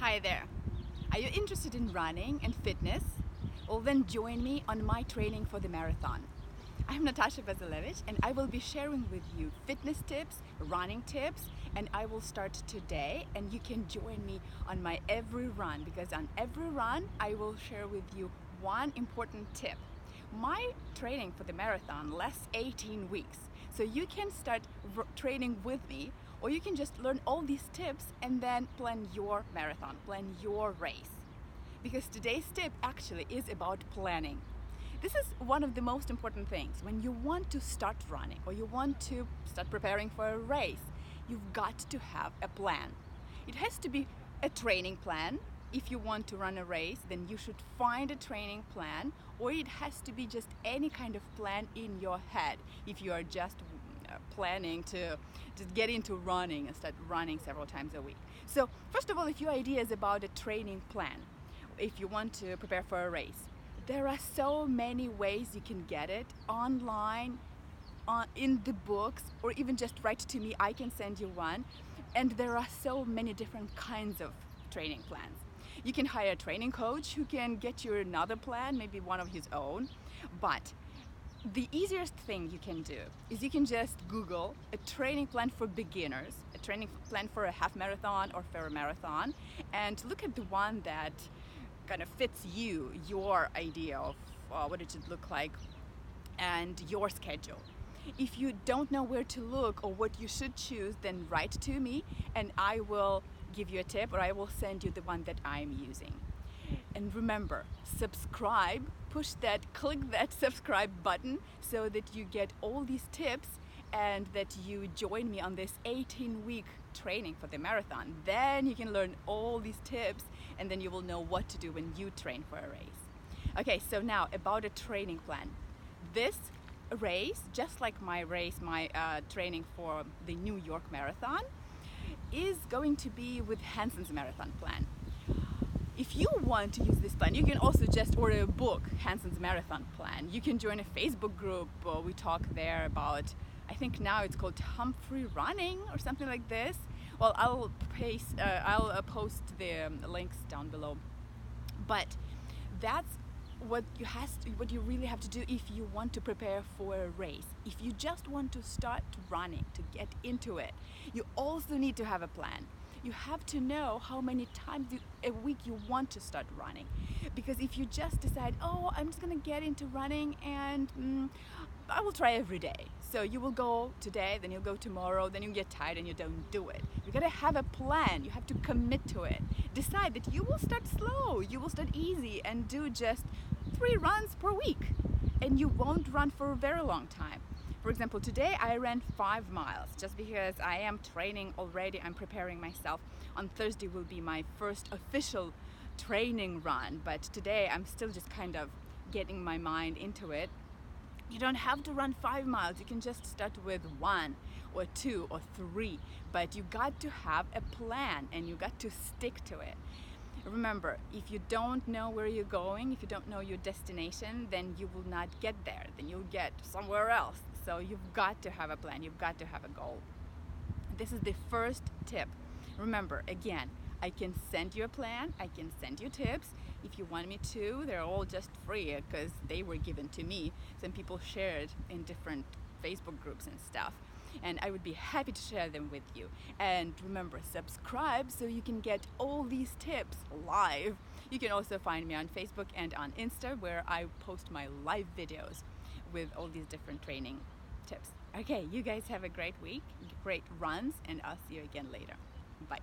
Hi there. Are you interested in running and fitness? Well, then join me on my training for the marathon. I'm Natasha Bazilevich and I will be sharing with you fitness tips, running tips, and I will start today and you can join me on my every run because on every run I will share with you one important tip. My training for the marathon lasts 18 weeks, so you can start training with me or you can just learn all these tips and then plan your marathon, plan your race. Because today's tip actually is about planning. This is one of the most important things. When you want to start running or you want to start preparing for a race, you've got to have a plan. It has to be a training plan. If you want to run a race, then you should find a training plan, or it has to be just any kind of plan in your head if you are just planning to just get into running and start running several times a week. So first of all, if your idea is about a training plan, if you want to prepare for a race, there are so many ways you can get it online, in the books, or even just write to me, I can send you one. And there are so many different kinds of training plans. You can hire a training coach who can get you another plan, maybe one of his own. But the easiest thing you can do is you can just Google a training plan for beginners, a training plan for a half marathon or for a marathon, and look at the one that kind of fits you, your idea of what it should look like and your schedule. If you don't know where to look or what you should choose, then write to me and I will give you a tip or I will send you the one that I'm using. And remember, subscribe, click that subscribe button so that you get all these tips and that you join me on this 18-week training for the marathon. Then you can learn all these tips and then you will know what to do when you train for a race. Okay, so now about a training plan. This race, just like my race, my training for the New York Marathon, is going to be with Hanson's marathon plan. If you want to use this plan, you can also just order a book, Hanson's Marathon Plan. You can join a Facebook group. We talk there about, I think now it's called Humphrey Running or something like this. Well, I'll post the links down below. But that's what you really have to do if you want to prepare for a race. If you just want to start running, to get into it, you also need to have a plan. You have to know how many times a week you want to start running. Because if you just decide, oh, I'm just gonna get into running and I will try every day. So you will go today, then you'll go tomorrow, then you get tired and you don't do it. You gotta have a plan, you have to commit to it. Decide that you will start slow, you will start easy and do just 3 runs per week. And you won't run for a very long time. For example, today I ran 5 miles just because I am training already. I'm preparing myself. On Thursday will be my first official training run, but today I'm still just kind of getting my mind into it. You don't have to run 5 miles. You can just start with 1 or 2 or 3, but you got to have a plan and you got to stick to it. Remember, if you don't know where you're going, if you don't know your destination, then you will not get there. Then you'll get somewhere else. So you've got to have a plan. You've got to have a goal. This is the first tip. Remember, again, I can send you a plan. I can send you tips. If you want me to, they're all just free because they were given to me. Some people shared in different Facebook groups and stuff. And I would be happy to share them with you. And remember, subscribe so you can get all these tips live. You can also find me on Facebook and on Insta where I post my live videos with all these different training tips. Okay, you guys have a great week, great runs, and I'll see you again later. Bye.